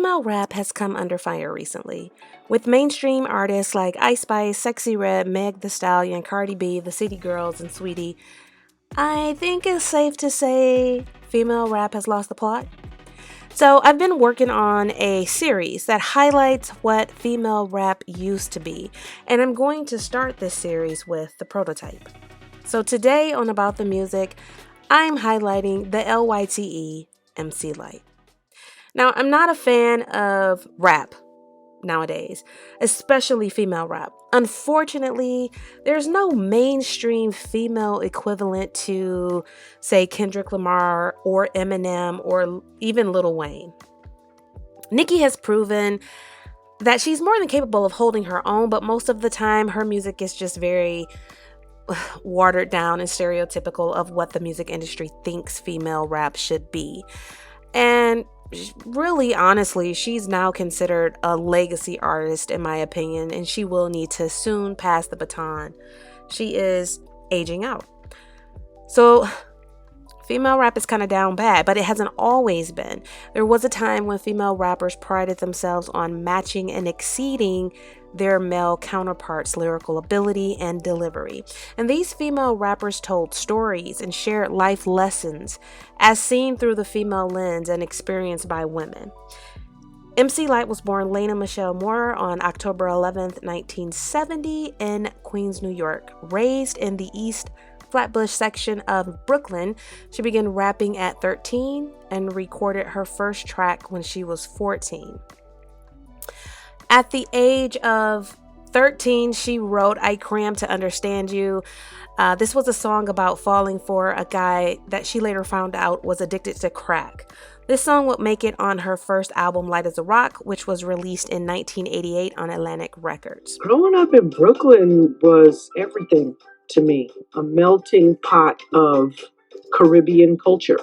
Female rap has come under fire recently, with mainstream artists like Ice Spice, Sexy Red, Meg The Stallion, Cardi B, The City Girls, and Sweetie. I think it's safe to say female rap has lost the plot. So, I've been working on a series that highlights what female rap used to be, and I'm going to start this series with the prototype. So, today on About the Music, I'm highlighting the LYTE MC Lyte. Now, I'm not a fan of rap nowadays, especially female rap. Unfortunately, there's no mainstream female equivalent to, say, Kendrick Lamar or Eminem or even Lil Wayne. Nicki has proven that she's more than capable of holding her own, but most of the time her music is just very watered down and stereotypical of what the music industry thinks female rap should be. And really, honestly, she's now considered a legacy artist, in my opinion, and she will need to soon pass the baton. She is aging out. So, female rap is kind of down bad, but it hasn't always been. There was a time when female rappers prided themselves on matching and exceeding their male counterparts' lyrical ability and delivery. And these female rappers told stories and shared life lessons as seen through the female lens and experienced by women. MC Lyte was born Lena Michelle Moore on October 11th, 1970 in Queens, New York. Raised in the East Flatbush section of Brooklyn, she began rapping at 13 and recorded her first track when she was 14. At the age of 13, she wrote I Cram to Understand You. This was a song about falling for a guy that she later found out was addicted to crack. This song would make it on her first album, Light as a Rock, which was released in 1988 on Atlantic Records. Growing up in Brooklyn was everything to me, a melting pot of Caribbean culture.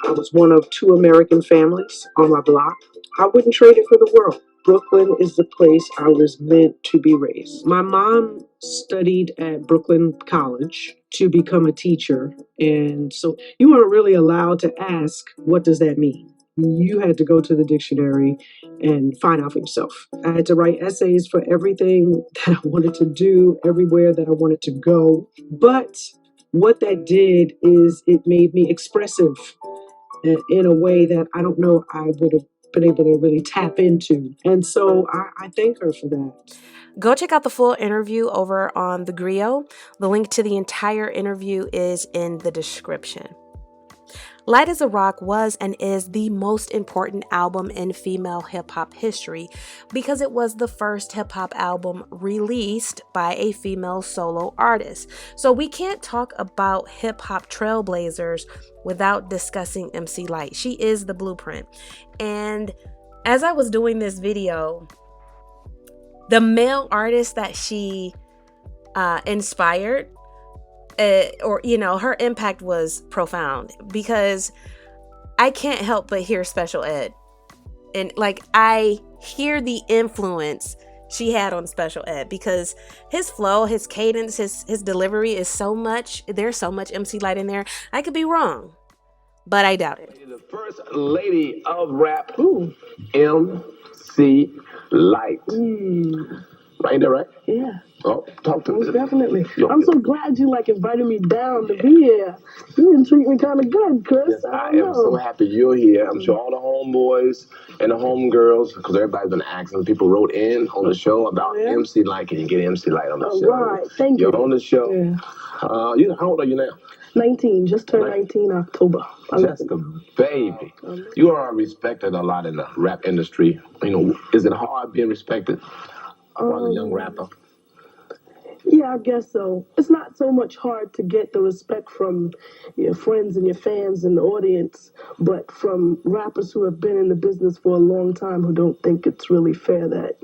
I was one of two American families on my block. I wouldn't trade it for the world. Brooklyn is the place I was meant to be raised. My mom studied at Brooklyn College to become a teacher, and so you weren't really allowed to ask, what does that mean? You had to go to the dictionary and find out for yourself. I had to write essays for everything that I wanted to do, everywhere that I wanted to go. But what that did is it made me expressive in a way that I don't know I would have been able to really tap into. And so I thank her for that. Go check out the full interview over on The Griot. The link to the entire interview is in the description. Light as a Rock was and is the most important album in female hip-hop history because it was the first hip-hop album released by a female solo artist. So we can't talk about hip-hop trailblazers without discussing MC Lyte. She is the blueprint. And as I was doing this video, the male artists that she inspired, her impact was profound because I can't help but hear Special Ed. And I hear the influence she had on Special Ed because his flow, his cadence, his delivery is so much. There's so much MC Lyte in there. I could be wrong, but I doubt it. The first lady of rap, MC Lyte. Right there, right? Yeah. Oh, talk to me. Most definitely. Yo, I'm so glad you invited me down to be here. You didn't treat me kind of good, Chris. Yes, I am so happy you're here. I'm sure all the homeboys and the homegirls, because everybody's been asking, people wrote in on the show about MC Lyte. Can you get MC Lyte on the show? Right. Thank you. You're on the show. Yeah. How old are you now? 19. Just turned 19 October. Just a baby. You are respected a lot in the rap industry. Is it hard being respected as a young rapper? Yeah, I guess so. It's not so much hard to get the respect from your friends and your fans and the audience, but from rappers who have been in the business for a long time who don't think it's really fair that,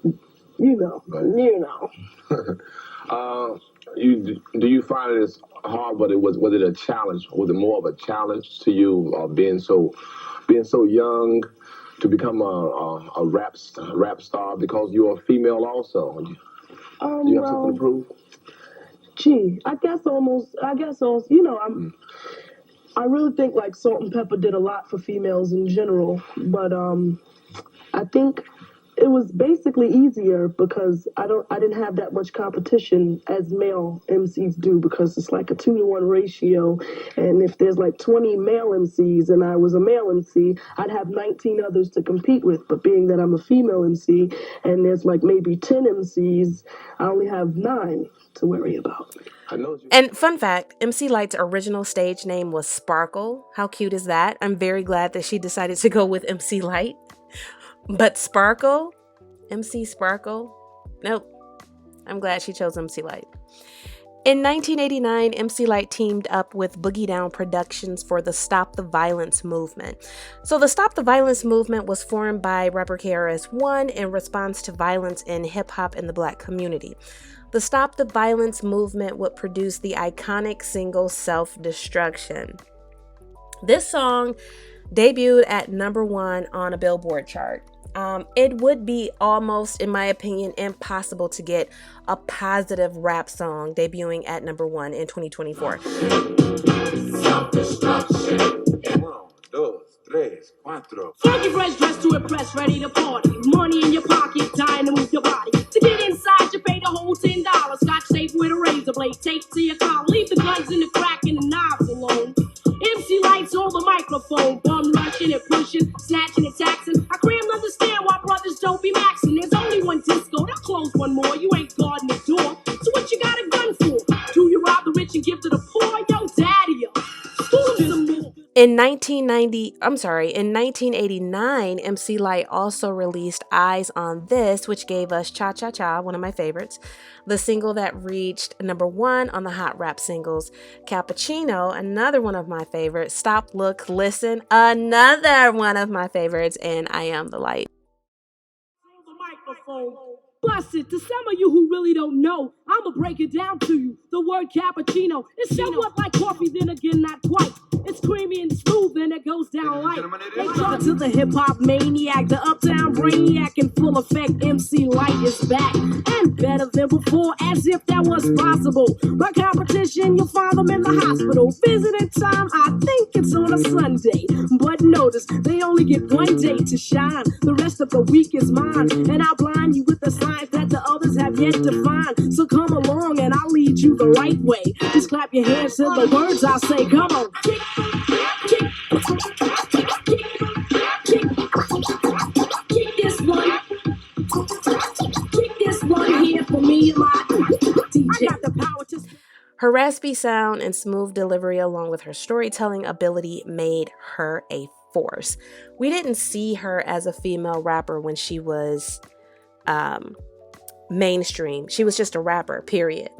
Do you find it hard? But was it a challenge? Was it more of a challenge to you, being so young, to become a rap star because you're a female also? Do you have something to prove? I guess almost. I'm I really think like Salt and Pepper did a lot for females in general, but I think it was basically easier because I didn't have that much competition as male MCs do, because it's like a 2-to-1 ratio, and if there's like 20 male MCs and I was a male MC, I'd have 19 others to compete with. But being that I'm a female MC and there's like maybe 10 MCs, I only have 9 to worry about. And fun fact, MC Lyte's original stage name was Sparkle. How cute is that? I'm very glad that she decided to go with MC Lyte. But Sparkle, MC Sparkle, nope. I'm glad she chose MC Lyte. In 1989, MC Lyte teamed up with Boogie Down Productions for the Stop the Violence movement. So the Stop the Violence movement was formed by rapper KRS-One in response to violence in hip-hop and the Black community. The Stop the Violence movement would produce the iconic single Self-Destruction. This song debuted at #1 on a Billboard chart. It would be almost, in my opinion, impossible to get a positive rap song debuting at #1 in 2024. Funky fresh dressed to impress, ready to party. Money in your pocket, dying to move your body. To get inside, you pay the whole $10. Scotch tape with a razor blade, tape to your collar. Leave the guns in the crack and the knobs alone. MC Lyte's on the microphone, bum rushing and pushing, snatching and taxing. I can't understand why brothers don't be maxing. There's only one disco, they'll close one more. You ain't guarding the door, so what you got a gun for? Do you rob the rich and give to the poor? Yo, daddy, In 1989, MC Lyte also released Eyes on This, which gave us Cha Cha Cha, one of my favorites, the single that reached #1 on the Hot Rap Singles. Cappuccino, another one of my favorites. Stop, Look, Listen, another one of my favorites, and I Am the Light. Bust it. To some of you who really don't know, I'ma break it down to you. The word cappuccino is somewhat like coffee, then again not quite. It's creamy and smooth and it goes down light. They talk to the hip-hop maniac, the uptown brainiac in full effect. MC Lyte is back and better than before, as if that was possible. My competition, you'll find them in the hospital. Visiting time, I think it's on a Sunday. But notice, they only get one day to shine. The rest of the week is mine, and I'll blind you with the signs that the others have yet to find. So come along and I'll lead you the right way. Just clap your hands to the words I say. Come on. Kick this one. Kick this one here for me and my DJ. I got the power to... Her raspy sound and smooth delivery, along with her storytelling ability, made her a force. We didn't see her as a female rapper when she was mainstream. She was just a rapper, period.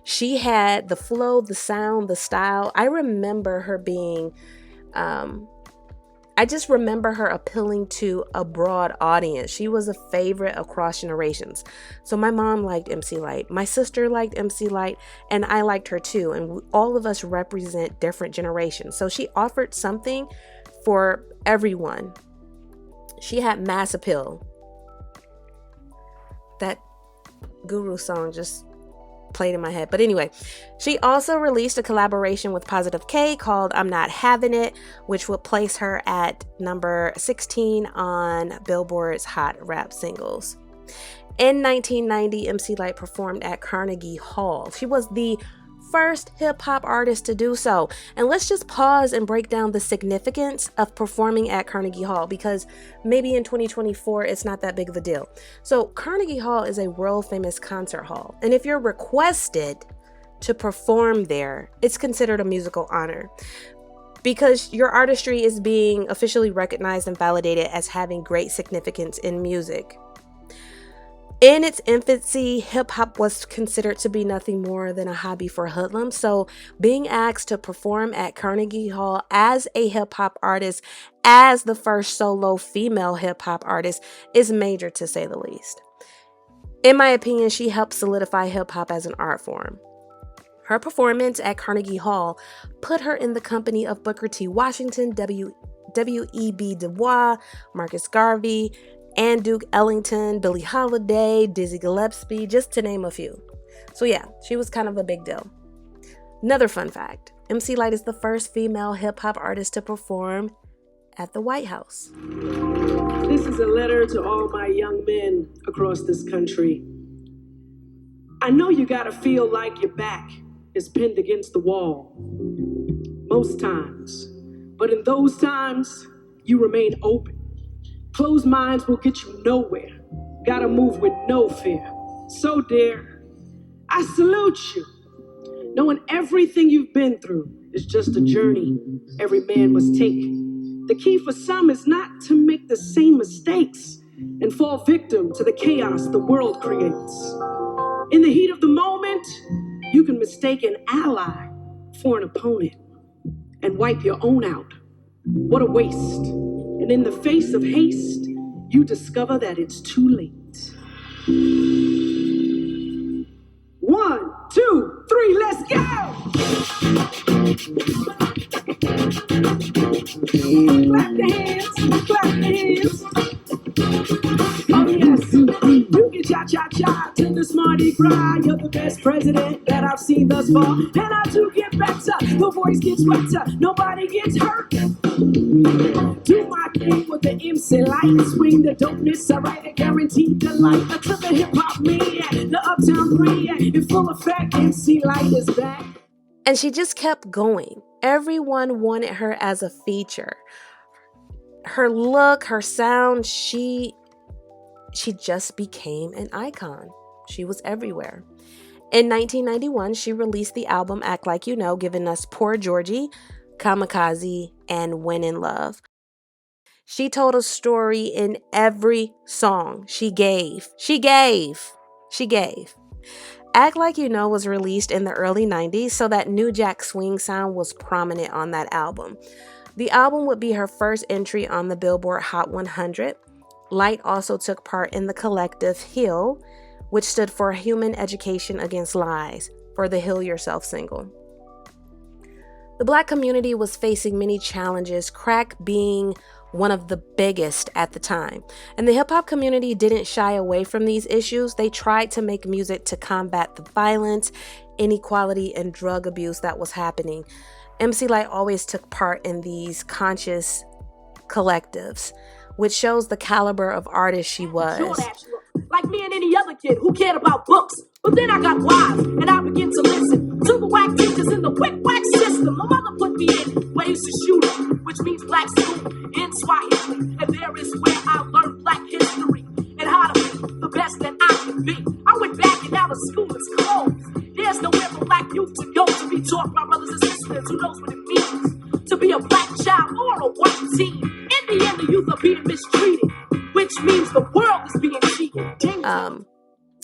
She had the flow, the sound, the style. I remember her being, I just remember her appealing to a broad audience. She was a favorite across generations. So my mom liked MC Lyte. My sister liked MC Lyte, and I liked her too. And all of us represent different generations. So she offered something for everyone. She had mass appeal. That Guru song just played in my head. But anyway, she also released a collaboration with Positive K called I'm Not Having It, which would place her at number 16 on Billboard's Hot Rap Singles. In 1990, MC Lyte performed at Carnegie Hall. She was the first hip-hop artist to do so. And let's just pause and break down the significance of performing at Carnegie Hall, because maybe in 2024 it's not that big of a deal. So Carnegie Hall is a world-famous concert hall, and if you're requested to perform there, it's considered a musical honor, because your artistry is being officially recognized and validated as having great significance in music. In its infancy, hip-hop was considered to be nothing more than a hobby for hoodlums. So being asked to perform at Carnegie Hall as a hip-hop artist, as the first solo female hip-hop artist, is major, to say the least. In my opinion, she helped solidify hip-hop as an art form. Her performance at Carnegie Hall put her in the company of Booker T. Washington, W.E.B. Du Bois, Marcus Garvey, and Duke Ellington, Billie Holiday, Dizzy Gillespie, just to name a few. So yeah, she was kind of a big deal. Another fun fact, MC Lyte is the first female hip-hop artist to perform at the White House. This is a letter to all my young men across this country. I know you gotta feel like your back is pinned against the wall. Most times. But in those times, you remain open. Closed minds will get you nowhere. Gotta move with no fear. So, dear, I salute you. Knowing everything you've been through is just a journey every man must take. The key for some is not to make the same mistakes and fall victim to the chaos the world creates. In the heat of the moment, you can mistake an ally for an opponent and wipe your own out. What a waste. And in the face of haste, you discover that it's too late. 1, 2, 3, let's go! Clap your hands, clap your hands. Oh yes, you can cha-cha-cha to the Mardi Gras. You're the best president that I've seen thus far. And I do get better, the voice gets wetter, nobody gets hurt. Do my thing with the MC Lyte, swing the dopeness, I write a guaranteed delight. To the hip-hop man, the uptown brand, in full effect, MC Lyte is back. And she just kept going. Everyone wanted her as a feature. Her look, her sound, she just became an icon. She was everywhere. In 1991, she released the album Act Like You Know, giving us Poor Georgie, Kamikaze, and When in Love. She told a story in every song she gave. Act Like You Know was released in the early 90s, so that New Jack Swing sound was prominent on that album. The album would be her first entry on the Billboard Hot 100. Lyte also took part in the collective HEAL, which stood for Human Education Against Lies, for the Heal Yourself single. The Black community was facing many challenges, crack being one of the biggest at the time. And the hip-hop community didn't shy away from these issues. They tried to make music to combat the violence, inequality, and drug abuse that was happening. MC Lyte always took part in these conscious collectives, which shows the caliber of artist she was. Like me and any other kid who cared about books. But then I got wise and I began to listen to the whack teachers in the whack system. My mother put me in ways to shoot it, which means black school in Swahili. And there is where I learned black history and how to be the best that I can be. I went back and now the school is closed. There's nowhere for black youth to go to be taught by brothers and sisters who knows what it means to be a black child or a white teen. In the end, the youth are being mistreated, which means the world is being cheated.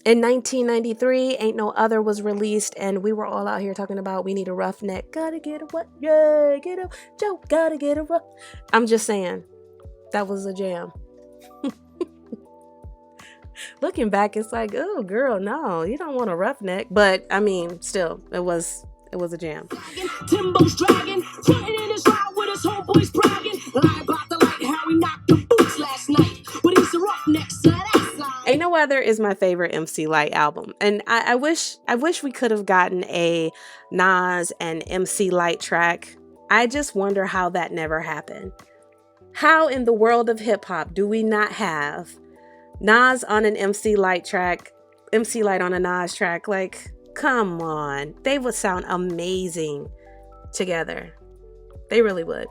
In 1993, Ain't No Other was released, and we were all out here talking about we need a roughneck. Gotta get a what? Yeah, get a Joe. Gotta get a rough. I'm just saying, that was a jam. Looking back, it's like, oh, girl, no, you don't want a roughneck. But I mean, still, it was a jam. Timbo's dragging, putting in his ride with his homeboys bragging. Lie about the light, how we knocked the boots last night. But he's a roughneck, so that's all. Ain't No Other is my favorite MC Lyte album, and I wish we could have gotten a Nas and MC Lyte track. I just wonder how that never happened. How in the world of hip hop do we not have Nas on an MC Lyte track, MC Lyte on a Nas track? Like, come on, they would sound amazing together. They really would.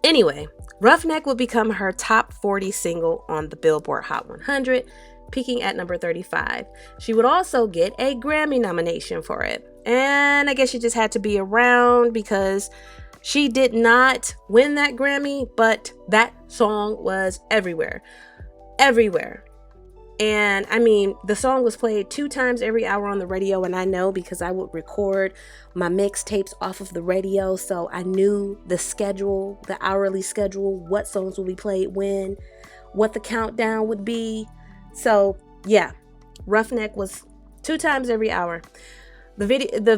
Anyway, Roughneck would become her top 40 single on the Billboard Hot 100, peaking at number 35. She would also get a Grammy nomination for it. And I guess she just had to be around because she did not win that Grammy, but that song was everywhere. Everywhere. And I mean, the song was played 2 times every hour on the radio, and I know because I would record my mixtapes off of the radio, so I knew the schedule, the hourly schedule, what songs would be played when, what the countdown would be. So yeah, Roughneck was 2 times every hour. The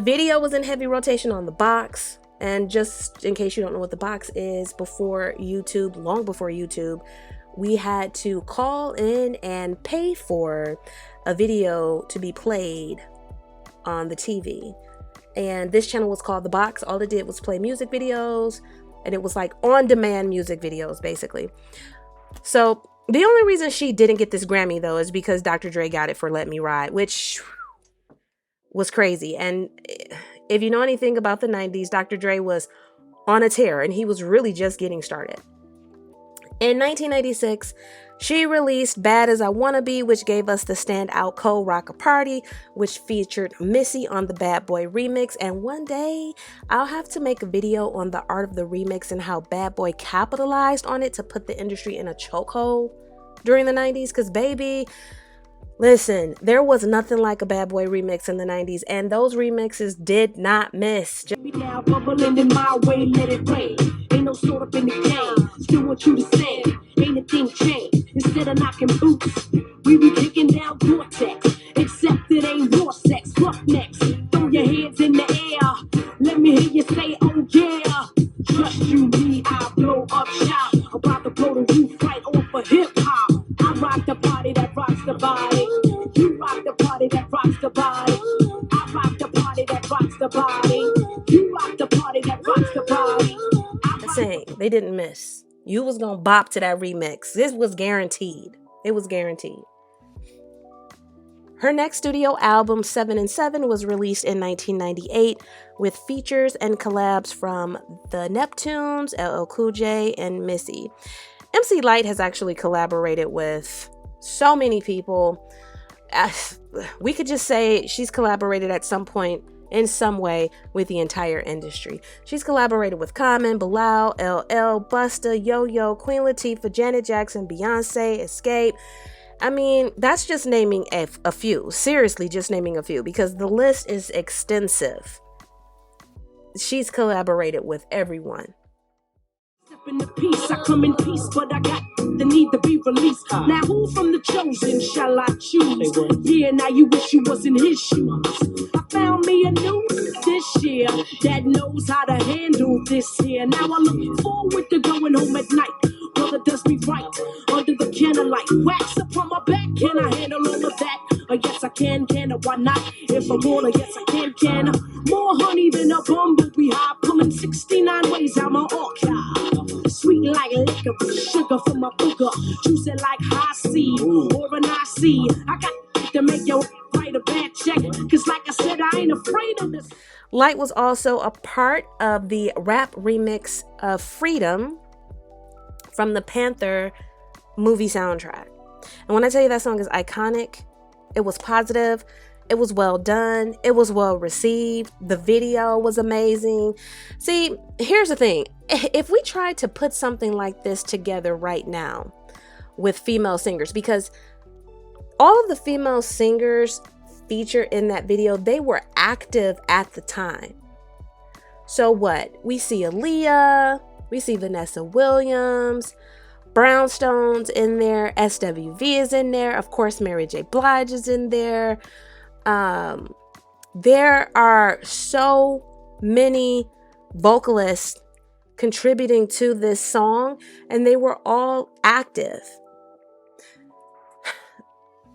video was in heavy rotation on the box, and just in case you don't know what the box is, before YouTube, long before YouTube, we had to call in and pay for a video to be played on the TV. And this channel was called The Box. All it did was play music videos, and it was like on-demand music videos, basically. So the only reason she didn't get this Grammy, though, is because Dr. Dre got it for Let Me Ride, which was crazy. And if you know anything about the 90s, Dr. Dre was on a tear, and he was really just getting started. In 1996, she released Bad As I Wanna Be, which gave us the standout Cold Rocker Party, which featured Missy on the Bad Boy remix. And one day, I'll have to make a video on the art of the remix and how Bad Boy capitalized on it to put the industry in a chokehold during the 90s. Because, baby, listen, there was nothing like a Bad Boy remix in the 90s, and those remixes did not miss. Now bubbling in my way, let it rain. Ain't no sort up in the game. Still want you to say, ain't a thing changed. Instead of knocking boots, we be kicking down Gore-Tex. Except it ain't raw sex, roughnecks. Throw your hands in the air. Let me hear you say, oh yeah. Trust you, me, I blow up shop. About to blow the roof right off of hip hop. I rock the party that rocks the body. You rock the party that rocks the body. I rock the party that rocks the body. You rock the party that rocks the body. Saying they didn't miss. You was gonna bop to that remix. This was guaranteed. It was guaranteed. Her next studio album, 7 and 7, was released in 1998 with features and collabs from the Neptunes, LL Cool J, and Missy. MC Lyte has actually collaborated with so many people. We could just say she's collaborated at some point in some way with the entire industry. She's collaborated with Common, Bilal, LL, Busta, Yo-Yo, Queen Latifah, Janet Jackson, Beyonce, Escape. I mean, that's just naming a few. Seriously, just naming a few, because the list is extensive. She's collaborated with everyone. In the peace, I come in peace, but I got the need to be released. Now who from the chosen shall I choose? Yeah, now you wish you was in his shoes. I found me a new this year that knows how to handle this here. Now I look forward to going home at night. Brother does me right under the candlelight. Wax upon my back, can I handle all of that? Yes I can why not? If I wanna, yes I can. More honey than a bumblebee high, pulling 69 ways out my archive. Sweet like liquor, sugar for my booger, juicy like high C or an IC. I got to make your write a bad check, cause like I said, I ain't afraid of this. Lyte was also a part of the rap remix of Freedom from the Panther movie soundtrack. And when I tell you that song is iconic, it was positive, it was well done, it was well received, the video was amazing. See, here's the thing. If we tried to put something like this together right now with female singers, because all of the female singers featured in that video, they were active at the time. So what? We see Aaliyah, we see Vanessa Williams, Brownstone's in there, SWV is in there, of course Mary J. Blige is in there. There are so many vocalists contributing to this song, and they were all active.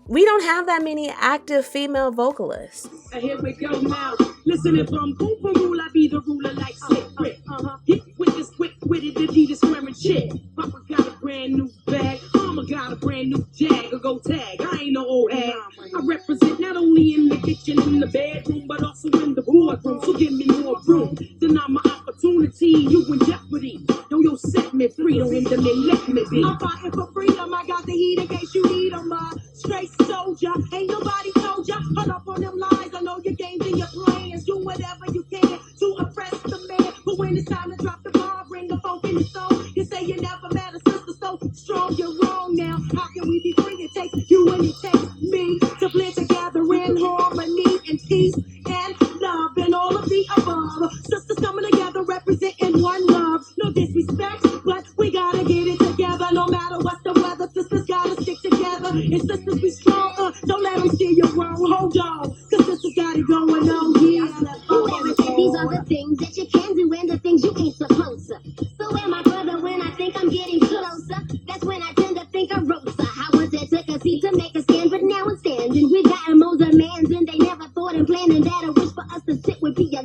We don't have that many active female vocalists. Here we go now. Listen, if I'm boom for rule, I be the ruler like Slick Rick. Hit with this quick-witted Adidas wearing chick. Papa got a brand new bag. Mama got a brand new jag. Or go tag. I ain't no old hag. I represent not only in the kitchen, in the bedroom, but also in the boardroom. So give me more room. Deny my opportunity. You in jeopardy. Yo, set me free. Don't hinder me, let me be. I'm fighting for freedom. I got the heat in case you need them. Straight soldier. Ain't nobody told ya. Hold up on them lies. I know your games and your plans. Do whatever you can to impress the man. But when it's time to drop the ball, bring the funk in the song. You say you never met a sister so strong. You're wrong now. How can we be free? It takes you and it takes me to blend together in harmony and peace and love and all of the above. Sisters coming together representing one love. No disrespect, but we gotta get it together. No matter what's the weather, sisters gotta stick together. And sisters be strong, don't let them steer you wrong. Hold on, cause sisters got it going on here. These are the things that you can do and the things you ain't supposed to. So where my brother when I think I'm getting closer? That's when I tend to think of Rosa. How once it took a seat to make a stand, but now it's standing. We got more demands and they never thought and planning that a wish for us to sit would be a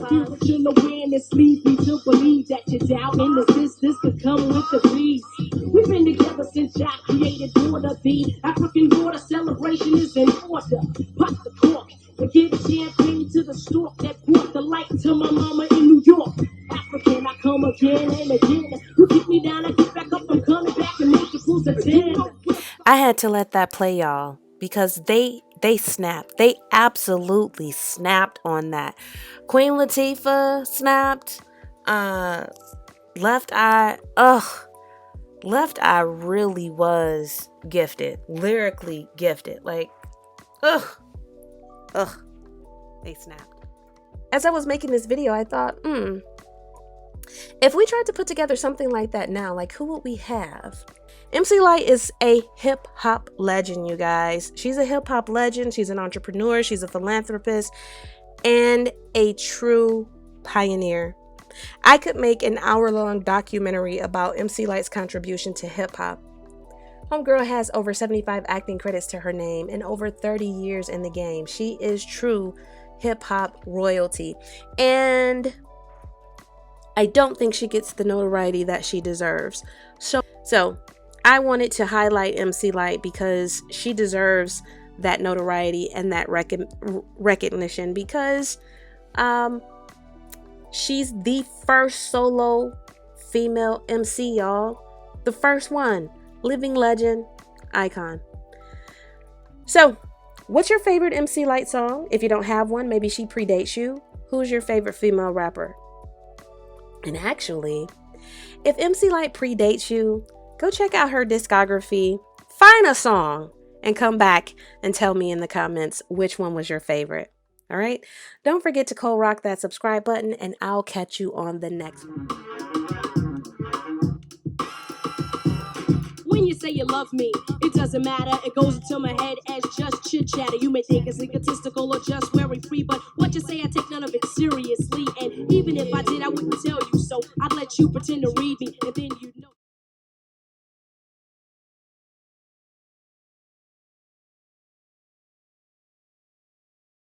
Spiritual awareness leads me to believe that your doubt and the sisters could come with the peace. We've been together since Jah created order. The African water celebration is in order. Pop the cork and give champagne to the stork that brought the light to my mama in New York. African, I come again and again. You kick me down, I get back up, I'm coming back and make the fools attend. I had to let that play, y'all, because they snapped. They absolutely snapped on that. Queen Latifah snapped. Left Eye, Left Eye really was gifted, lyrically gifted. Like, they snapped. As I was making this video, I thought, if we tried to put together something like that now, like who would we have? MC Lyte is a hip hop legend, you guys. She's a hip hop legend. She's an entrepreneur. She's a philanthropist and a true pioneer. I could make an hour-long documentary about MC Lyte's contribution to hip hop. Homegirl has over 75 acting credits to her name and over 30 years in the game. She is true hip hop royalty. And I don't think she gets the notoriety that she deserves. So I wanted to highlight MC Lyte because she deserves that notoriety and that recognition because she's the first solo female MC, y'all. The first one. Living legend, icon. So, what's your favorite MC Lyte song? If you don't have one, maybe she predates you. Who's your favorite female rapper? And actually, if MC Lyte predates you, go check out her discography, find a song, and come back and tell me in the comments which one was your favorite. All right? Don't forget to rock that subscribe button, and I'll catch you on the next one. When you say you love me, it doesn't matter. It goes into my head as just chit chatter. You may think it's egotistical or just very free, but what you say, I take none of it seriously. And even if I did, I wouldn't tell you so. I'd let you pretend to read me, and then you